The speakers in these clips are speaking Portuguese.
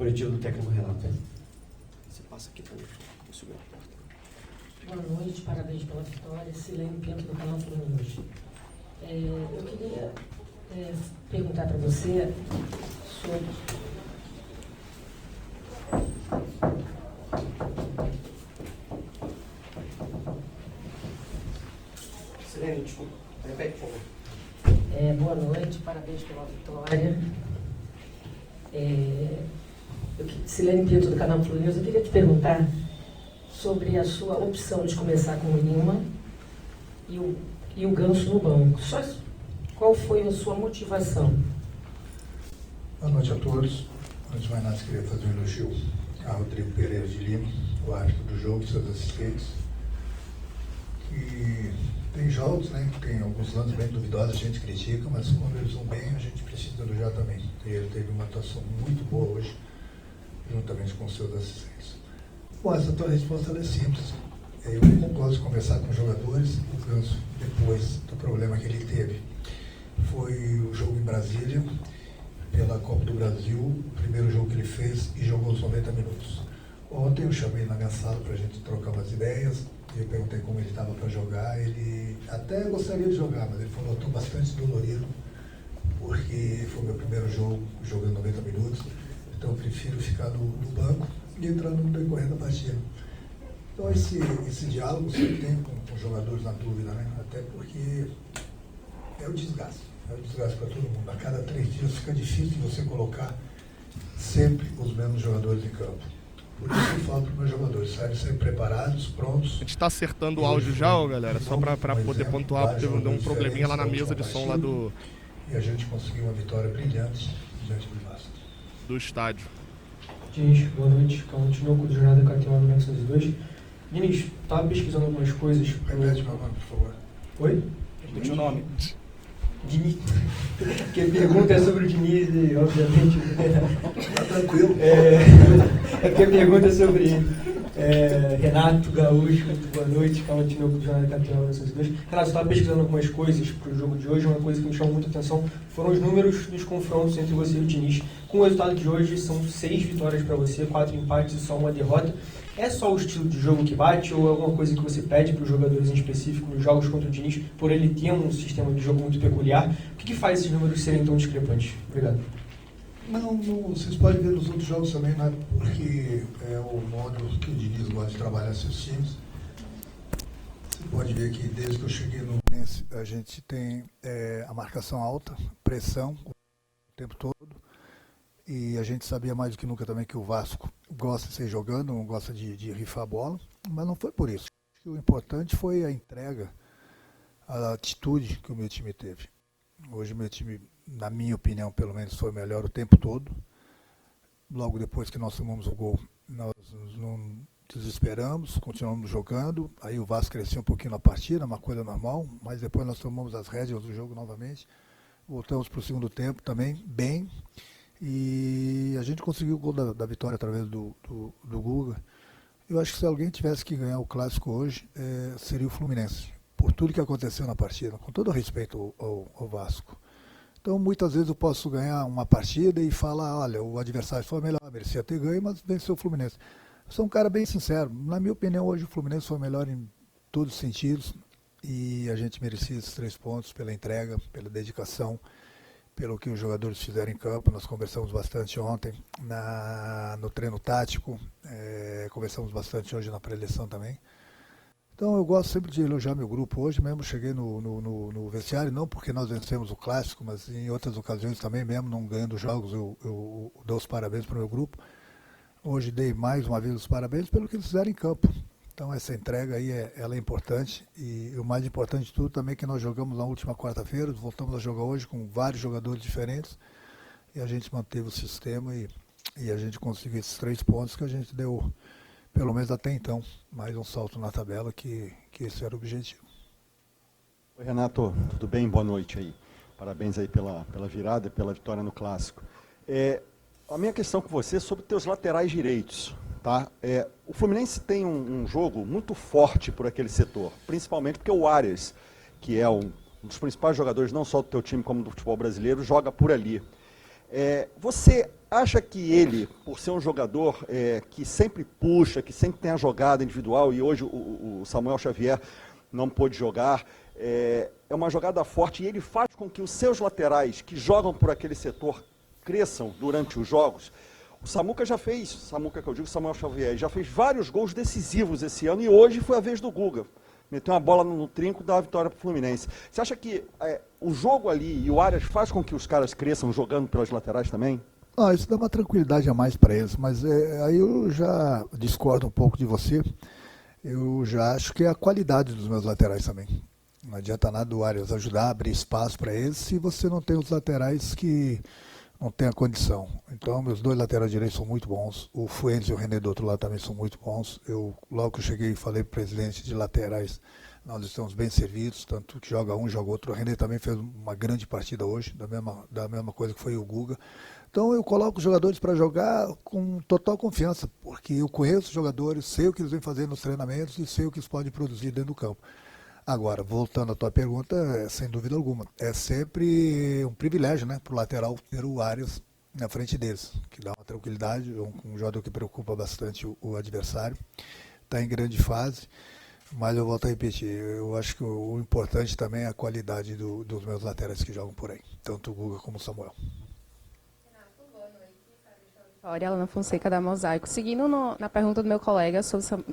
coletivo do técnico Renato. Você passa aqui para mim. Vou subir a porta. Boa noite, parabéns pela vitória. Silene Pinto, do canal Fluminense. Eu queria perguntar para você sobre... Silene, desculpa. Repete, por favor. Boa noite, parabéns pela vitória. Silene Pinto, do canal Fluminense. Eu queria te perguntar sobre a sua opção de começar com o Lima e o Ganso no banco. Qual foi a sua motivação? Boa noite a todos. Antes de mais nada, queria fazer um elogio a Rodrigo Pereira de Lima, o árbitro do jogo, seus assistentes. E tem jogos, né, que tem alguns lances bem duvidosos, a gente critica, mas quando eles vão bem, a gente precisa elogiar também. E ele teve uma atuação muito boa hoje, juntamente com os seus assistentes. Bom, essa tua resposta é simples. Eu gosto de conversar com os jogadores. O Ganso, depois do problema que ele teve, foi o jogo em Brasília, pela Copa do Brasil, o primeiro jogo que ele fez e jogou os 90 minutos. Ontem eu chamei na minha sala para a gente trocar umas ideias, eu perguntei como ele estava para jogar. Ele até gostaria de jogar, mas ele falou: estou bastante dolorido, porque foi meu primeiro jogo jogando 90 minutos, então eu prefiro ficar no banco e entrar no decorrer da partida. Então esse diálogo sempre tem com os jogadores na dúvida, né? Até porque é o desgaste para todo mundo. A cada 3 dias fica difícil de você colocar sempre os mesmos jogadores em campo. Por isso eu falo para os meus jogadores, saem sempre preparados, prontos. A gente está acertando o áudio já, galera, só para poder pontuar, porque deu um probleminha lá na mesa de som lá do... E a gente conseguiu uma vitória brilhante diante do Vasco. Do estádio. Diniz, boa noite. Continuo com o Jornada KTO 902. Diniz, estava pesquisando algumas coisas. Repete meu nome, por favor. Oi? Repete o nome. Diniz. Porque a pergunta é sobre o Diniz e, obviamente... Tá tranquilo. Porque a pergunta é sobre Renato Gaúcho. Boa noite. Continuo com o Jornada KTO 902. Renato, eu estava pesquisando algumas coisas para o jogo de hoje. Uma coisa que me chamou muita atenção foram os números dos confrontos entre você e o Diniz. Com o resultado de hoje, são 6 vitórias para você, 4 empates e só uma derrota. É só o estilo de jogo que bate ou é alguma coisa que você pede para os jogadores em específico nos jogos contra o Diniz, por ele ter um sistema de jogo muito peculiar? O que faz esses números serem tão discrepantes? Obrigado. Não, vocês podem ver nos outros jogos também, né? Porque é o modo que o Diniz gosta de trabalhar seus times. Você pode ver que desde que eu cheguei no Fluminense, a gente tem a marcação alta, pressão o tempo todo. E a gente sabia mais do que nunca também que o Vasco gosta de sair jogando, não gosta de rifar a bola, mas não foi por isso. O importante foi a entrega, a atitude que o meu time teve. Hoje o meu time, na minha opinião, pelo menos, foi melhor o tempo todo. Logo depois que nós tomamos o gol, nós não desesperamos, continuamos jogando. Aí o Vasco cresceu um pouquinho na partida, uma coisa normal, mas depois nós tomamos as rédeas do jogo novamente. Voltamos para o segundo tempo também, bem. E a gente conseguiu o gol da vitória através do Guga. Eu acho que se alguém tivesse que ganhar o clássico hoje, seria o Fluminense, por tudo que aconteceu na partida, com todo respeito ao Vasco. Então, muitas vezes eu posso ganhar uma partida e falar: olha, o adversário foi melhor, merecia ter ganho, mas venceu o Fluminense. Eu sou um cara bem sincero. Na minha opinião, hoje o Fluminense foi melhor em todos os sentidos e a gente merecia esses 3 pontos pela entrega, pela dedicação, pelo que os jogadores fizeram em campo. Nós conversamos bastante ontem no treino tático, conversamos bastante hoje na pré-eleição também. Então eu gosto sempre de elogiar meu grupo. Hoje mesmo cheguei no vestiário, não porque nós vencemos o clássico, mas em outras ocasiões também, mesmo não ganhando jogos, eu dou os parabéns para o meu grupo. Hoje dei mais uma vez os parabéns pelo que eles fizeram em campo. Então essa entrega aí ela é importante, e o mais importante de tudo também é que nós jogamos na última quarta-feira, voltamos a jogar hoje com vários jogadores diferentes, e a gente manteve o sistema e a gente conseguiu esses 3 pontos que a gente deu, pelo menos até então, mais um salto na tabela, que esse era o objetivo. Oi, Renato, tudo bem? Boa noite aí. Parabéns aí pela virada e pela vitória no Clássico. A minha questão com você é sobre teus laterais direitos. Tá? O Fluminense tem um jogo muito forte por aquele setor, principalmente porque o Arias, que é um dos principais jogadores não só do teu time como do futebol brasileiro, joga por ali. Você acha que ele, por ser um jogador que sempre puxa, que sempre tem a jogada individual, e hoje o Samuel Xavier não pôde jogar, é uma jogada forte, e ele faz com que os seus laterais, que jogam por aquele setor, cresçam durante os jogos? O Samuca já fez, Samuca que eu digo, Samuel Xavier, já fez vários gols decisivos esse ano, e hoje foi a vez do Guga. Meteu uma bola no trinco, dá a vitória para o Fluminense. Você acha que o jogo ali e o Arias faz com que os caras cresçam jogando pelas laterais também? Isso dá uma tranquilidade a mais para eles, mas aí eu já discordo um pouco de você. Eu já acho que é a qualidade dos meus laterais também. Não adianta nada do Arias ajudar a abrir espaço para eles se você não tem os laterais que não tem a condição. Então, meus dois laterais direitos são muito bons. O Fuentes e o René do outro lado também são muito bons. Logo que eu cheguei, falei para o presidente de laterais, nós estamos bem servidos, tanto que joga um, joga outro. O René também fez uma grande partida hoje, da mesma coisa que foi o Guga. Então eu coloco os jogadores para jogar com total confiança, porque eu conheço os jogadores, sei o que eles vêm fazer nos treinamentos e sei o que eles podem produzir dentro do campo. Agora, voltando à tua pergunta, sem dúvida alguma, é sempre um privilégio, né, para o lateral ter o Arias na frente deles, que dá uma tranquilidade, um jogador que preocupa bastante o adversário, está em grande fase, mas eu volto a repetir, eu acho que o importante também é a qualidade dos meus laterais que jogam por aí, tanto o Guga como o Samuel. Alana Fonseca da Mosaico. Seguindo na pergunta do meu colega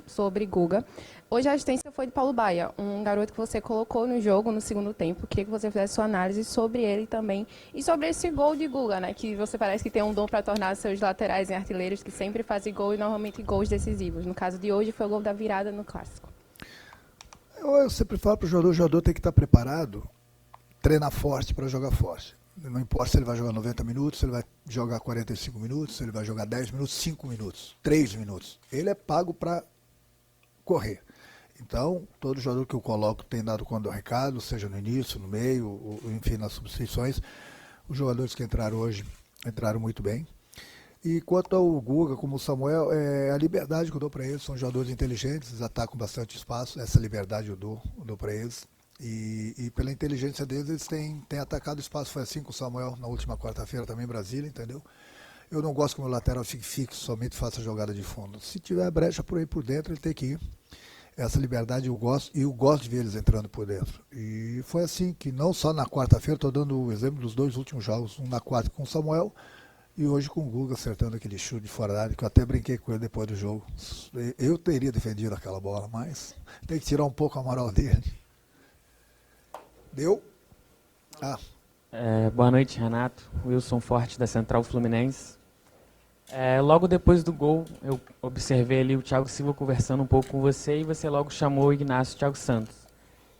sobre Guga, hoje a assistência foi de Paulo Baia, um garoto que você colocou no jogo no segundo tempo. Queria que você fizesse sua análise sobre ele também e sobre esse gol de Guga, né? Que você parece que tem um dom para tornar seus laterais em artilheiros que sempre fazem gol e normalmente gols decisivos. No caso de hoje foi o gol da virada no Clássico. Eu sempre falo para o jogador tem que estar preparado, treinar forte para jogar forte. Não importa se ele vai jogar 90 minutos, se ele vai jogar 45 minutos, se ele vai jogar 10 minutos, 5 minutos, 3 minutos. Ele é pago para correr. Então, todo jogador que eu coloco tem dado conta do recado, seja no início, no meio, enfim, nas substituições. Os jogadores que entraram hoje entraram muito bem. E quanto ao Guga, como o Samuel, a liberdade que eu dou para eles, são jogadores inteligentes, eles atacam bastante espaço, essa liberdade eu dou para eles. E pela inteligência deles, eles têm atacado o espaço. Foi assim com o Samuel na última quarta-feira também em Brasília, entendeu? Eu não gosto que o meu lateral fique fixo, somente faça jogada de fundo. Se tiver brecha por aí por dentro, ele tem que ir. Essa liberdade eu gosto, e eu gosto de ver eles entrando por dentro. E foi assim que não só na quarta-feira, estou dando o exemplo dos dois últimos jogos, um na quarta com o Samuel e hoje com o Guga acertando aquele chute de fora da área, que eu até brinquei com ele depois do jogo. Eu teria defendido aquela bola, mas tem que tirar um pouco a moral dele. Deu? Boa noite, Renato. Wilson Forte, da Central Fluminense. Logo depois do gol, eu observei ali o Thiago Silva conversando um pouco com você e você logo chamou o Ignacio Thiago Santos.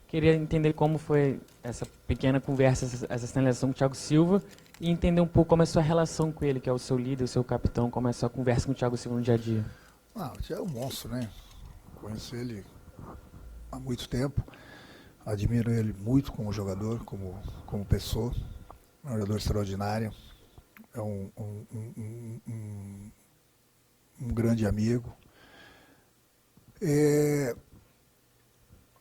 Queria entender como foi essa pequena conversa, essa sinalização com o Thiago Silva e entender um pouco como é a sua relação com ele, que é o seu líder, o seu capitão, como é a sua conversa com o Thiago Silva no dia a dia. O Thiago é um monstro, né? Conheço ele há muito tempo. Admiro ele muito como jogador, como pessoa. É um jogador extraordinário. É um grande amigo.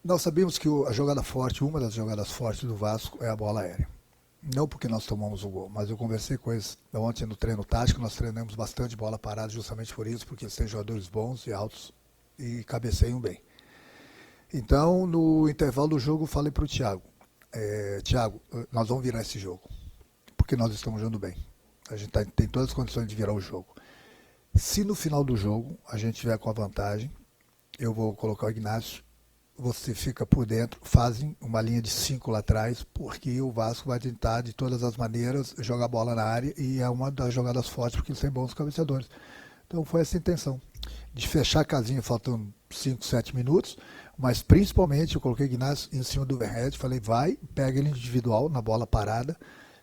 Nós sabemos que a jogada forte, uma das jogadas fortes do Vasco é a bola aérea. Não porque nós tomamos o gol, mas eu conversei com eles ontem no treino tático, nós treinamos bastante bola parada justamente por isso, porque eles têm jogadores bons e altos e cabeceiam bem. Então, no intervalo do jogo, eu falei para o Thiago, Thiago, nós vamos virar esse jogo, porque nós estamos jogando bem. A gente tem todas as condições de virar o jogo. Se no final do jogo a gente tiver com a vantagem, eu vou colocar o Ignacio, você fica por dentro, fazem uma linha de 5 lá atrás, porque o Vasco vai tentar, de todas as maneiras, jogar a bola na área, e é uma das jogadas fortes, porque eles têm bons cabeceadores. Então foi essa a intenção, de fechar a casinha faltando 5, 7 minutos, mas principalmente eu coloquei o Ignacio em cima do Verret, falei, vai, pega ele individual na bola parada,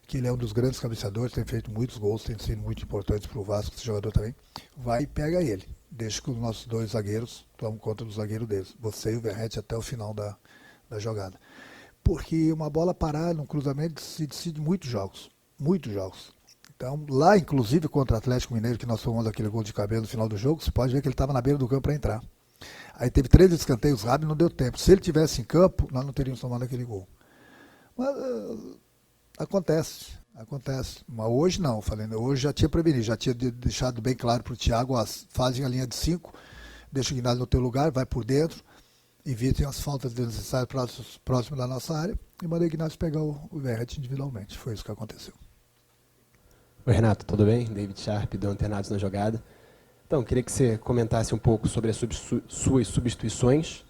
que ele é um dos grandes cabeceadores, tem feito muitos gols, tem sido muito importante para o Vasco, esse jogador também, vai e pega ele. Deixa que os nossos dois zagueiros tomem conta do zagueiro deles, você e o Verret até o final da jogada. Porque uma bola parada, um cruzamento, se decide muitos jogos, muitos jogos. Então, lá inclusive contra o Atlético Mineiro, que nós tomamos aquele gol de cabeça no final do jogo, você pode ver que ele estava na beira do campo para entrar. Aí teve 3 escanteios rápidos e não deu tempo. Se ele tivesse em campo, nós não teríamos tomado aquele gol. Mas acontece. Acontece. Mas hoje não, falei, hoje já tinha prevenido, já tinha deixado bem claro para o Thiago, fazem a linha de 5, deixa o Ignacio no teu lugar, vai por dentro, evitem as faltas desnecessárias próximo da nossa área, e mandei o Ignacio pegar o Verret individualmente. Foi isso que aconteceu. Oi, Renato, tudo bem? David Sharp, do Antenados na Jogada. Então, queria que você comentasse um pouco sobre as suas substituições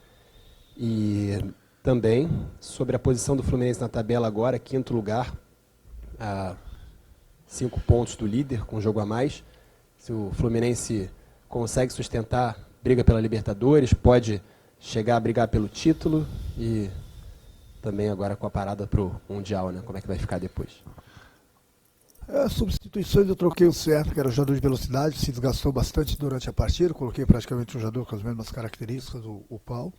e também sobre a posição do Fluminense na tabela agora, 5º lugar, a 5 pontos do líder, com um jogo a mais. Se o Fluminense consegue sustentar briga pela Libertadores, pode chegar a brigar pelo título e também agora com a parada para o Mundial, né? Como é que vai ficar depois? Substituições eu troquei o certo, que era o jogador de velocidade, se desgastou bastante durante a partida, coloquei praticamente um jogador com as mesmas características, o Paulo.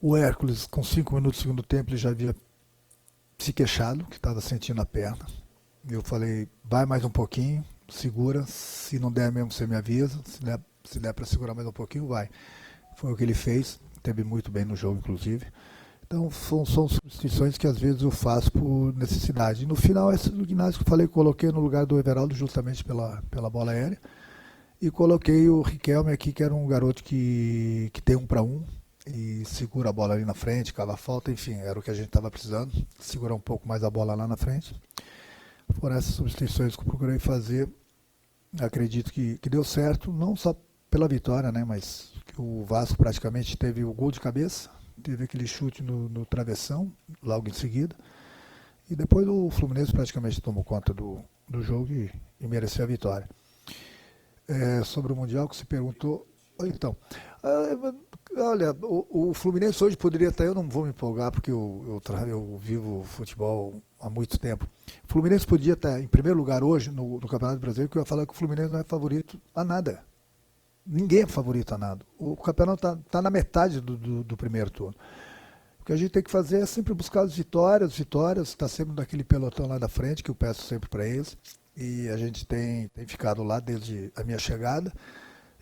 O Hércules, com 5 minutos do segundo tempo, ele já havia se queixado, que estava sentindo a perna. Eu falei, vai mais um pouquinho, segura, se não der mesmo você me avisa, se der para segurar mais um pouquinho, vai. Foi o que ele fez, teve muito bem no jogo, inclusive. Então, são substituições que às vezes eu faço por necessidade. E no final, esse do Ignacio que eu falei, coloquei no lugar do Everaldo justamente pela bola aérea. E coloquei o Riquelme aqui, que era um garoto que tem 1 para 1 e segura a bola ali na frente, cava a falta, enfim, era o que a gente estava precisando, segurar um pouco mais a bola lá na frente. Foram essas substituições que eu procurei fazer. Acredito que deu certo, não só pela vitória, né, mas que o Vasco praticamente teve o gol de cabeça, teve aquele chute no travessão, logo em seguida, e depois o Fluminense praticamente tomou conta do jogo e mereceu a vitória. Sobre o Mundial que se perguntou, então, olha, o Fluminense hoje poderia estar, eu não vou me empolgar porque eu vivo futebol há muito tempo. O Fluminense podia estar em primeiro lugar hoje no Campeonato Brasileiro, que eu ia falar que o Fluminense não é favorito a nada. Ninguém é favorito a nada. O campeonato está na metade do primeiro turno. O que a gente tem que fazer é sempre buscar as vitórias, está sempre naquele pelotão lá da frente, que eu peço sempre para eles, e a gente tem ficado lá desde a minha chegada.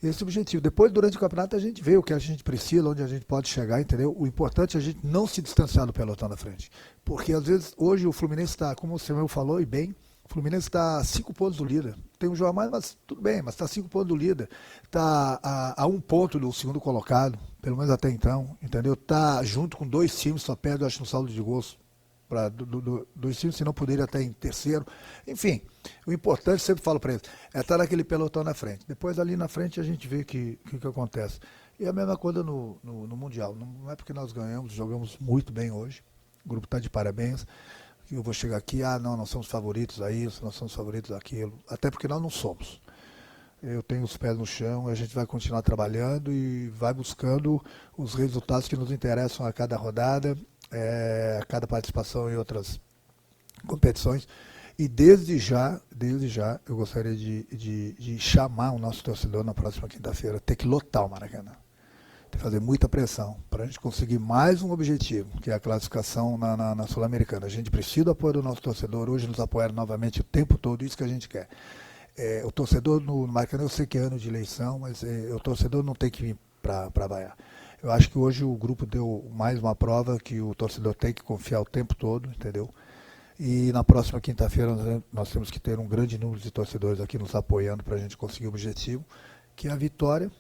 Esse objetivo. Depois, durante o campeonato, a gente vê o que a gente precisa, onde a gente pode chegar, entendeu? O importante é a gente não se distanciar do pelotão da frente. Porque, às vezes, hoje o Fluminense está, como o Samuel falou, e bem, o Fluminense está a 5 pontos do líder. Tem um jogo a mais, mas tudo bem, mas está a 5 pontos do líder. Está a 1 ponto do segundo colocado, pelo menos até então, entendeu? Está junto com 2 times, só perde, eu acho, no saldo de gols. Para 2 times, se não poderia até em terceiro. Enfim, o importante, sempre falo para eles, é estar naquele pelotão na frente. Depois, ali na frente, a gente vê o que acontece. E a mesma coisa no Mundial. Não é porque nós ganhamos, jogamos muito bem hoje. O grupo está de parabéns. Eu vou chegar aqui, não, nós somos favoritos a isso, nós somos favoritos àquilo. Até porque nós não somos. Eu tenho os pés no chão, a gente vai continuar trabalhando e vai buscando os resultados que nos interessam a cada rodada, a cada participação em outras competições. E desde já, eu gostaria de chamar o nosso torcedor na próxima quinta-feira, ter que lotar o Maracanã. Tem que fazer muita pressão para a gente conseguir mais um objetivo, que é a classificação na Sul-Americana. A gente precisa do apoio do nosso torcedor, hoje nos apoiaram novamente o tempo todo, isso que a gente quer. O torcedor no Maracanã, eu sei que é ano de eleição, mas o torcedor não tem que vir para vaiar. Eu acho que hoje o grupo deu mais uma prova que o torcedor tem que confiar o tempo todo, entendeu? E na próxima quinta-feira nós temos que ter um grande número de torcedores aqui nos apoiando para a gente conseguir o objetivo, que é a vitória.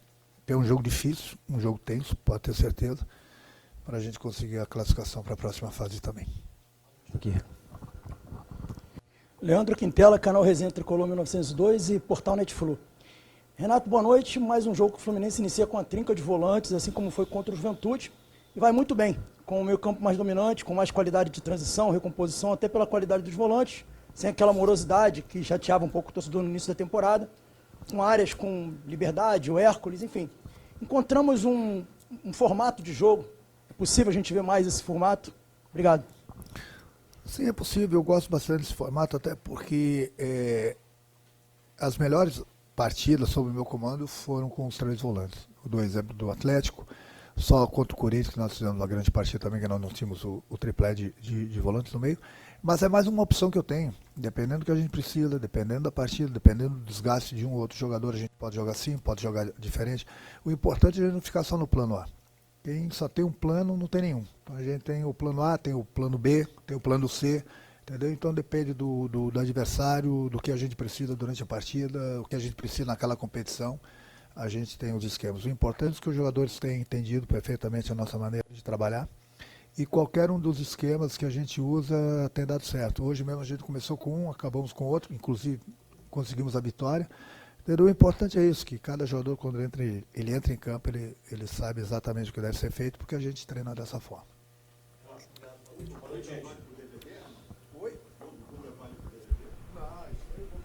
É um jogo difícil, um jogo tenso, pode ter certeza, para a gente conseguir a classificação para a próxima fase também. Aqui. Leandro Quintela, canal Resenha Tricolor 1902 e Portal Netflu. Renato, boa noite. Mais um jogo que o Fluminense inicia com a trinca de volantes, assim como foi contra o Juventude. E vai muito bem, com o meio campo mais dominante, com mais qualidade de transição, recomposição, até pela qualidade dos volantes, sem aquela morosidade que chateava um pouco o torcedor no início da temporada, com áreas com Liberdade, o Hércules, enfim. Encontramos um formato de jogo. É possível a gente ver mais esse formato? Obrigado. Sim, é possível. Eu gosto bastante desse formato, até porque as melhores partidas sob o meu comando foram com os 3 volantes. Eu dou exemplo do Atlético, só contra o Corinthians, que nós fizemos uma grande partida também, que nós não tínhamos o triplé de volantes no meio. Mas é mais uma opção que eu tenho, dependendo do que a gente precisa, dependendo da partida, dependendo do desgaste de um ou outro jogador, a gente pode jogar assim, pode jogar diferente. O importante é a gente não ficar só no plano A. Quem só tem um plano, não tem nenhum. Então a gente tem o plano A, tem o plano B, tem o plano C, Entendeu? Então depende do adversário, do que a gente precisa durante a partida, o que a gente precisa naquela competição. A gente tem os esquemas. O importante é que os jogadores tenham entendido perfeitamente a nossa maneira de trabalhar. E qualquer um dos esquemas que a gente usa tem dado certo. Hoje mesmo a gente começou com um, acabamos com outro, inclusive conseguimos a vitória. Entendeu? O importante é isso, que cada jogador, quando ele entra em campo, ele sabe exatamente o que deve ser feito, porque a gente treina dessa forma. Boa noite, gente.